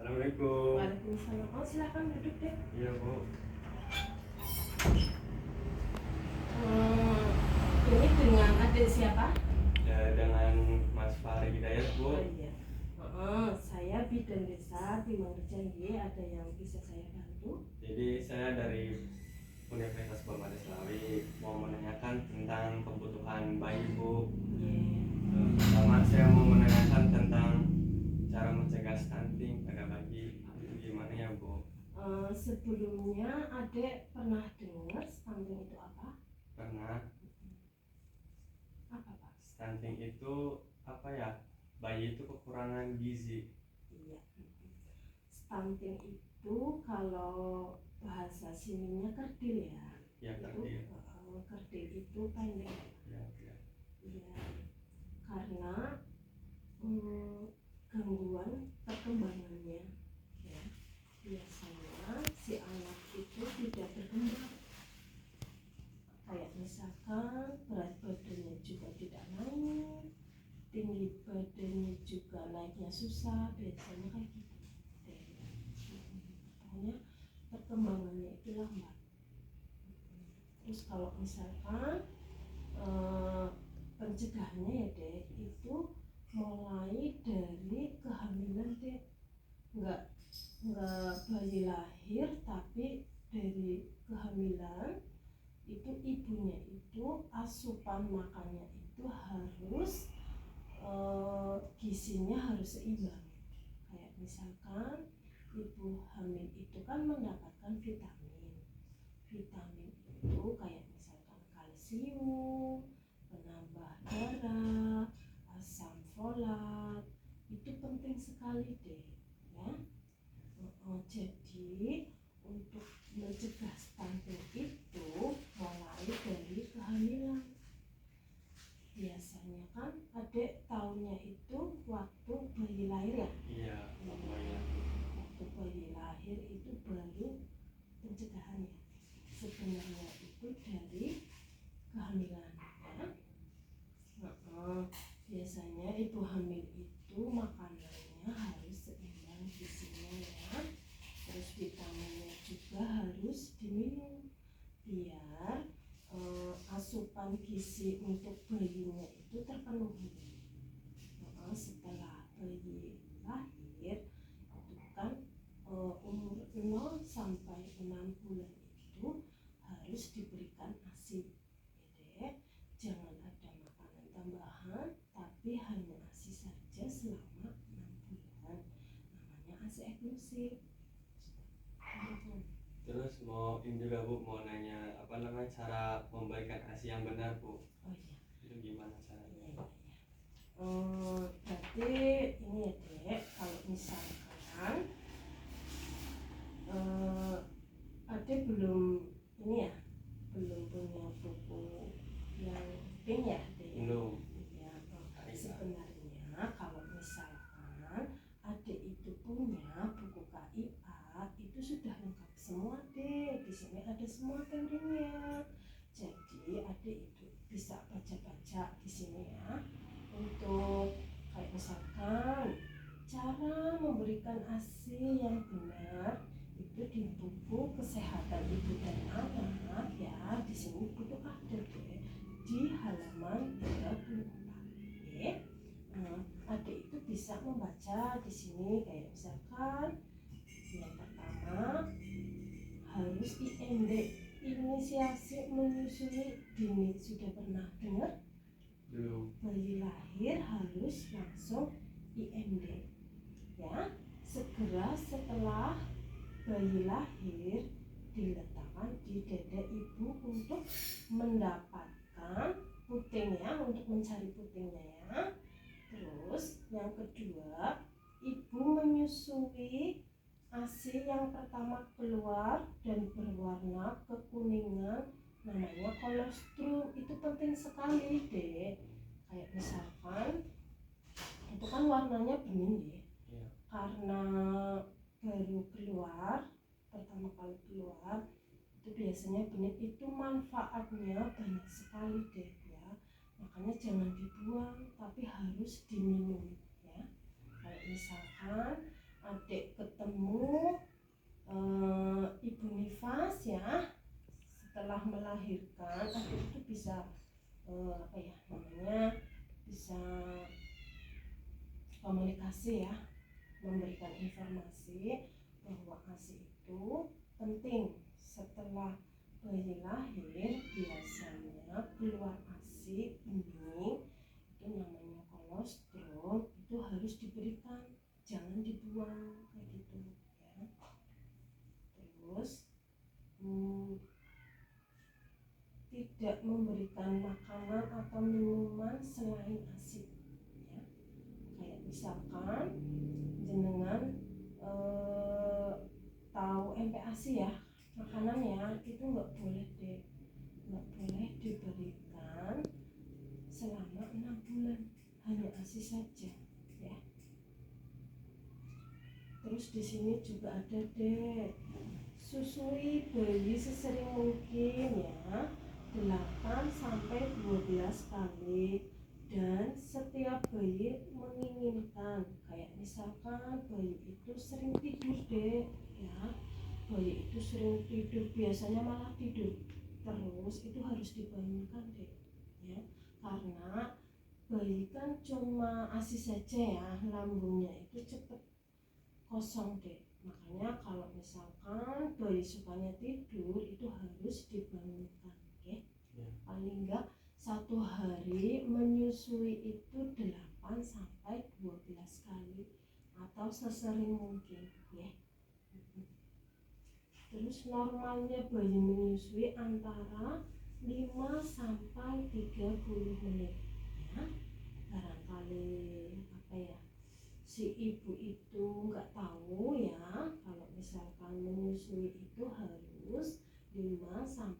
Assalamualaikum. Waalaikumsalam. Oh, silakan duduk deh. Iya Bu. Hmm, ini dengan adik siapa? Ya, dengan Mas Fahri Hidayat Bu. Oh iya. Saya bidan desa di Mangrejangi. Ada yang bisa saya bantu? Jadi saya dari Universitas Bamades Slawi mau menanyakan tentang kebutuhan bayi Bu. Iya. Pertama saya mau menanyakan tentang cara mencegah stunting pada bayi. Itu gimana ya Bu? Sebelumnya adik pernah dengar stunting itu apa? Karena Apa Pak? stunting itu apa ya? Bayi itu kekurangan gizi. Iya. Stunting itu kalau bahasa sininya kerdil ya. Ya kerdil. Kerdil itu pendek. Ya, ya. Iya. Karena gangguan perkembangannya ya, biasanya si anak itu tidak berkembang, kayak misalkan berat badannya juga tidak naik, tinggi badannya juga naiknya susah, biasanya kayak gitu deh. Pokoknya perkembangannya itu lambat. Terus kalau misalkan pencegahannya ya deh, itu mulai dari kehamilan deh, nggak bayi lahir, tapi dari kehamilan itu ibunya itu asupan makannya itu harus gizinya harus seimbang. Kayak misalkan ibu hamil itu kan mendapatkan vitamin itu kayak misalkan kalsium, penambah darah, asam folat, itu penting sekali deh ya. Jadi untuk mencegah stunting itu mulai dari kehamilan. Biasanya kan adik tahunnya itu waktu bayi lahir ya. Iya, Waktu bayi lahir itu baru pencegahannya. Sebenarnya itu dari kehamilan ya. Biasanya ibu hamil itu makanannya harus seimbang gizinya ya. Terus vitaminnya juga harus diminum biar asupan gizi untuk bayinya itu terpenuhi. Setelah bayi lahir itu kan umur 0 sampai 6 bulan itu harus diberikan ASI. Jadi jangan ada makanan tambahan, tapi hanya ASI saja selama 6 bulan. Namanya ASI eksklusif. Terus mau ini juga Bu, mau nanya apa namanya cara memberikan ASI yang benar Bu. Oh iya. Itu gimana caranya? Iya. Berarti ini ya dek, kalau misalkan adik belum ini ya, belum punya buku yang pink ya dek. Belum. Ya, sebenarnya kalau misalkan adik itu punya buku KIA itu sudah lengkap semua deh. Di sini ada semua pentingnya. Jadi adik itu bisa baca-baca di sini ya. Untuk kayak misalkan cara memberikan ASI yang benar itu di buku kesehatan ibu dan anak ya. Di sini itu ada deh di halaman 34. Ya. Adik itu bisa membaca di sini kayak misalkan yang pertama harus IMD, inisiasi menyusui dini. Sudah pernah dengar? Belum. Bayi lahir harus langsung IMD ya. Segera setelah bayi lahir diletakkan di dada ibu untuk mendapatkan putingnya, untuk mencari putingnya ya. Terus yang kedua, ibu menyusui ASI yang pertama keluar dan berwarna kekuningan, namanya kolostrum. Itu penting sekali deh. Kayak misalkan itu kan warnanya bening ya. Iya. Karena baru keluar, pertama kali keluar itu biasanya bening. Itu manfaatnya banyak sekali deh ya. Makanya jangan dibuang, tapi harus diminum ya. Kalau misalkan adik ketemu ibu nifas ya, setelah melahirkan adik itu bisa bisa komunikasi ya, memberikan informasi bahwa ASI itu penting. Setelah bayi lahir biasanya keluar ASI ini, itu namanya kolostrum, itu harus diberikan, jangan dibuang kayak gitu ya. Terus tidak memberikan makanan atau minuman selain ASI ya. Kayak misalkan jenengan tahu MPASI ya, makanannya itu nggak boleh diberikan selama 6 bulan, hanya ASI saja ya. Terus di sini juga ada susui bayi sesering mungkin ya, 8-12 kali, dan setiap bayi menginginkan, kayak misalkan bayi itu sering tidur ya, bayi itu sering tidur, biasanya malah tidur terus, itu harus dibangunkan ya, karena bayi kan cuma ASI saja ya, lambungnya itu cepat kosong makanya kalau misalkan bayi sukanya tidur itu harus dibangunkan paling enggak 1 hari menyusui itu 8-12 kali atau sesering mungkin ya. Terus normalnya bayi menyusui antara 5-30 menit ya. Barangkali si ibu itu nggak tahu ya, kalau misalkan menyusui itu harus 5-30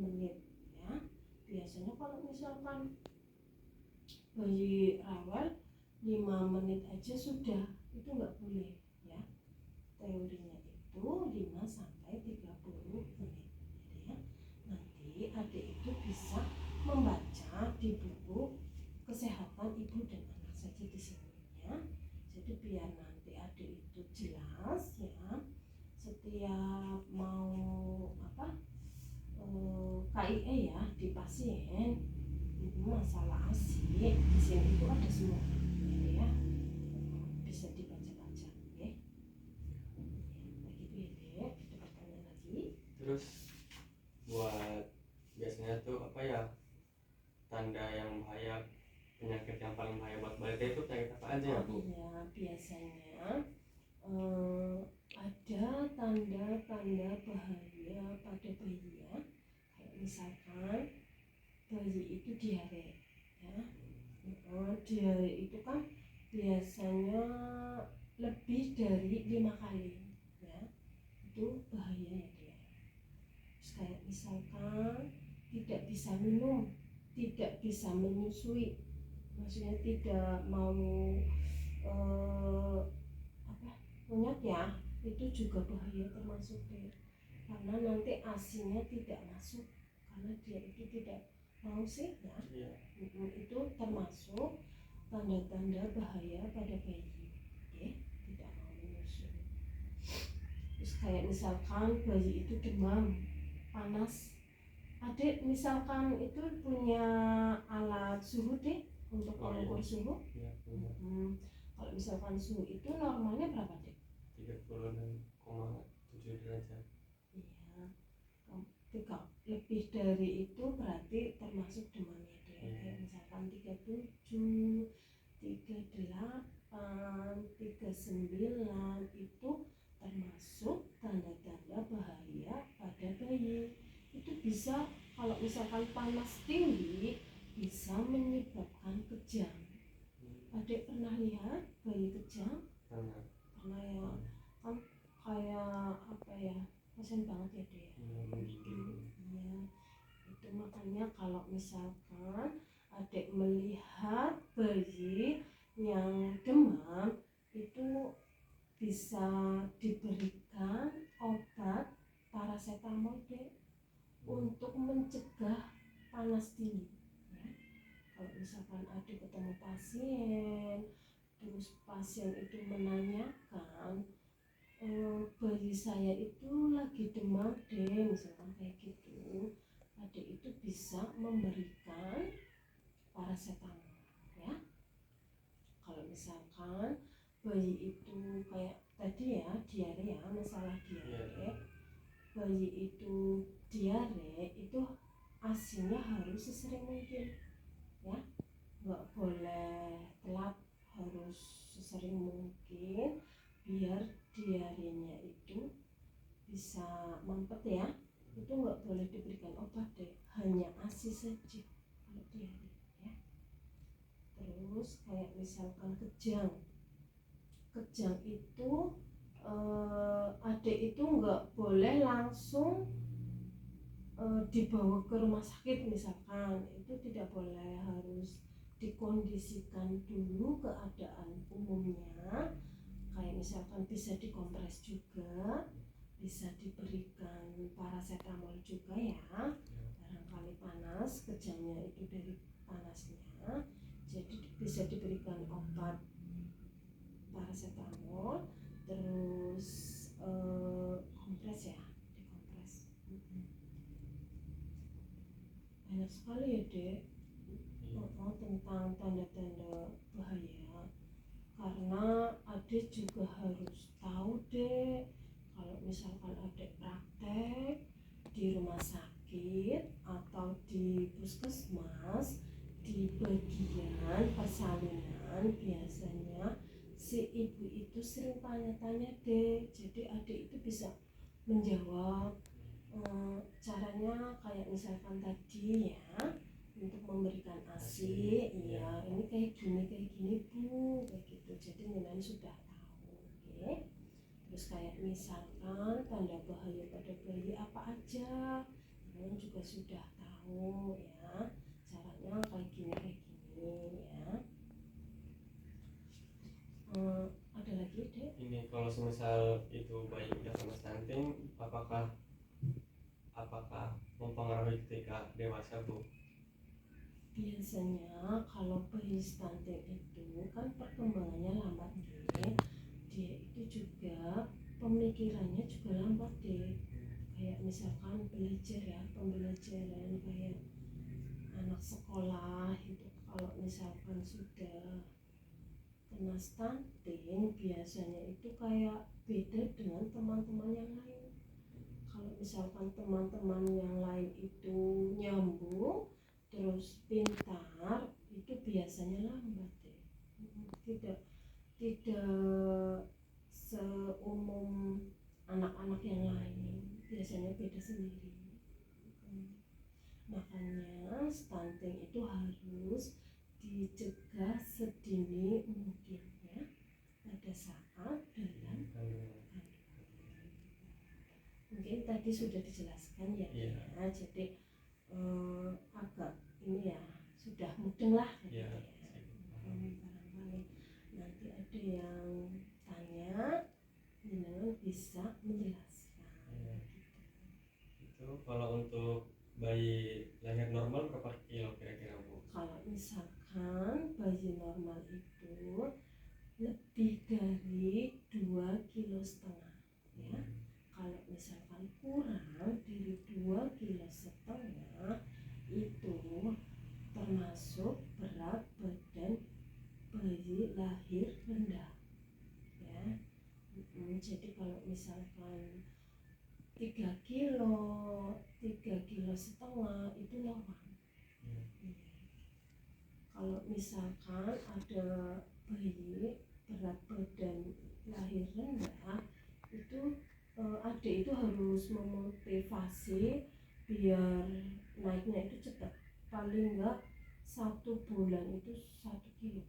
menit ya. Biasanya kalau misalkan bayi rewel 5 menit aja sudah, itu nggak boleh ya. Teorinya itu 5-30 menit ya. Nanti adik itu bisa membaca di buku kesehatan ibu dan anak saja di sini ya. Jadi biar nanti adik itu jelas ya, setiap mau KIE ya di pasien itu masalah ASI di sini itu ada semua ya, bisa dibaca-baca ya. Begitu ya Dek. Ada pertanyaan lagi? Terus buat biasanya tuh tanda yang bahaya, penyakit yang paling bahaya buat balita itu penyakit apa aja ya Bu? Ya, biasanya ada tanda-tanda bahaya pada bayi ya, kayak misalkan bayi itu diare ya. Diare itu kan biasanya lebih dari 5 kali ya, itu bahaya ya dia. Terus kayak misalkan tidak bisa minum, tidak bisa menyusui, maksudnya tidak mau punya ya, itu juga bahaya termasuk karena nanti ASINya tidak masuk, karena dia itu tidak mau sih ya. Itu termasuk tanda-tanda bahaya pada bayi ya, tidak mau menyusui. Terus kayak misalkan bayi itu demam, panas, adik misalkan itu punya alat suhu untuk mengukur suhu. Kalau misalkan suhu itu normalnya berapa 36,7 derajat. Iya, kalau lebih dari itu berarti termasuk demamnya kayak misalkan 37, 38, 39, itu termasuk tanda-tanda bahaya pada bayi. Itu bisa, kalau misalkan panas tinggi bisa menyebabkan kejang. Adik pernah lihat bayi kejang? Pernah ya, kan kayak kasian banget ya ya. Itu makanya kalau misalkan adik melihat bayi yang demam, itu bisa diberikan obat paracetamol untuk mencegah panas tinggi ya. Kalau misalkan adik ketemu pasien terus pasien itu menanyakan, bayi saya itu lagi demam deh, misalkan kayak gitu, adik itu bisa memberikan paracetamol ya. Kalau misalkan bayi itu kayak tadi ya, diare ya, masalah diare, bayi itu diare itu asinya harus sesering mungkin ya, nggak boleh telat, harus sesering mungkin biar diarenya itu bisa mampet ya. Itu nggak boleh diberikan obat deh, hanya asi saja kalau diare ya. Terus kayak misalkan kejang itu adik itu nggak boleh langsung dibawa ke rumah sakit misalkan, itu tidak boleh, harus dikondisikan dulu keadaan umumnya, kayak misalkan bisa dikompres juga, bisa diberikan paracetamol juga ya, barangkali panas, kejangnya itu dari panasnya, jadi bisa diberikan obat paracetamol, terus kompres ya, dikompres. Banyak sekali ya dek tentang tanda-tanda bahaya, karena adik juga harus tahu deh kalau misalkan adik praktek di rumah sakit atau di puskesmas, di bagian persalinan biasanya si ibu itu sering tanya-tanya deh, jadi adik itu bisa menjawab. Caranya kayak misalkan tadi ya, untuk memberikan ASI, iya ini kayak gini bu, kayak gitu, jadi Minan sudah tahu. Oke. Terus kayak misalkan tanda bahaya pada bayi apa aja, Minan juga sudah tahu ya, caranya kayak gini ya. Ada lagi deh? Ini kalau semisal itu bayi udah kena stunting, apakah mempengaruhi ketika dewasa bu? Biasanya kalau bayi stunting itu kan perkembangannya lambat deh, dia itu juga pemikirannya juga lambat deh, kayak misalkan belajar ya, pembelajaran kayak anak sekolah itu, kalau misalkan sudah kena stunting biasanya itu kayak beda dengan teman-teman yang lain. Kalau misalkan teman-teman yang lain itu nyambung terus pintar, itu biasanya lambat deh. Tidak seumum anak-anak yang lain, biasanya beda sendiri. Makanya stunting itu harus dicegah sedini mungkin ya, pada saat dalam kandungan. Mungkin tadi sudah dijelaskan ya, jadi agak ini ya, sudah mudeng lah gitu ya. Barangkali nanti ada yang tanya, Minan bisa menjelaskan. Itu kalau untuk bayi lahir normal berapa kilo kira-kira bu? Kalau misalkan bayi normal itu lebih dari 2,5 kilo ya. Kalau misalkan kurang dari 2,5 kilo itu termasuk berat badan bayi lahir rendah ya. Jadi kalau misalkan 3,5 kilo itu normal. Kalau misalkan ada bayi berat badan lahir rendah, itu adik itu harus memotivasi biar naiknya itu cepat, paling enggak 1 bulan itu 1 kilo,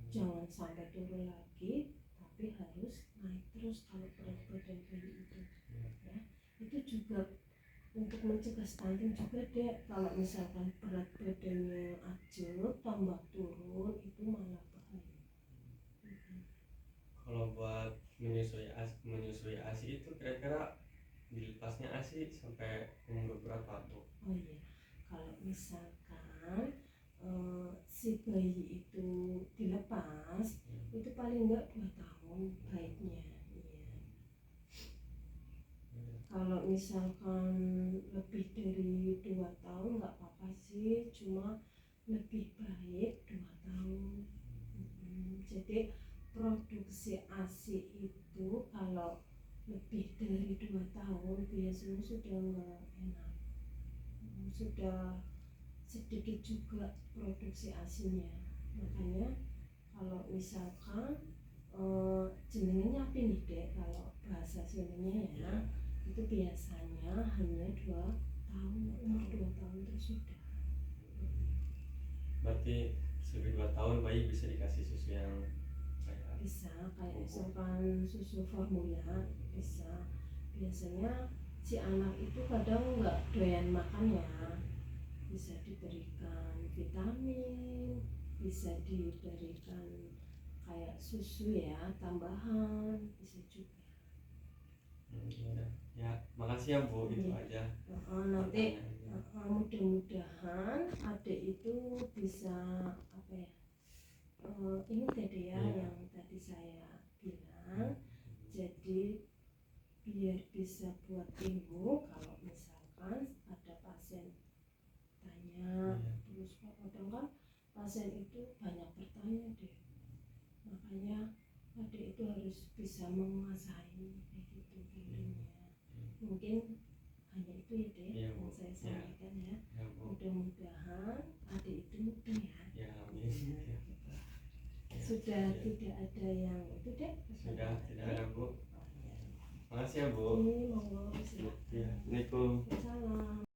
jangan sampai turun lagi, tapi harus naik terus kalau berat badan bayi itu ya. Itu juga untuk mencegah stunting juga dek, kalau misalkan berat badannya aja tambah turun itu malah bahaya. Kalau buat menyusui ASI itu kira-kira dilepasnya ASI sampai umur berapa bu? Oh iya, kalau misalkan si bayi itu dilepas itu paling enggak 2 tahun baiknya. Iya. Kalau misalkan lebih dari 2 tahun nggak apa-apa sih, cuma lebih baik 2 tahun. Jadi produksi ASI itu kalau lebih dari 2 tahun biasanya sudah nggak enak, sudah sedikit juga produksi ASINya. Makanya kalau misalkan jenengnya apa nih dek, kalau bahasa Sundanya ya, itu biasanya hanya 2 tahun, umur 2 tahun itu sudah. Berarti sebelum 2 tahun bayi bisa dikasih susu yang kayak Bisa kayak misalkan susu formula, bisa. Biasanya si anak itu kadang nggak doyan makan ya, bisa diberikan vitamin, bisa diberikan kayak susu ya tambahan, bisa juga. Ya, makasih ya Bu, itu aja. Nanti mudah-mudahan adik itu bisa apa ya, ini tadi ya yang tadi saya bilang. Jadi biar bisa buat ilmu, kalau misalkan ada pasien tanya, terus kadang kan pasien itu banyak bertanya deh, makanya adik itu harus bisa menguasai kayak gitu ilmunya. Mungkin hanya itu ya deh yang saya sampaikan ya. Mudah-mudahan adik itu mudah ya. Sudah tidak ada yang itu deh. Sudah tidak ada Bu. Makasih ya Bu. Ini monggo silakan. Assalamualaikum. Salam.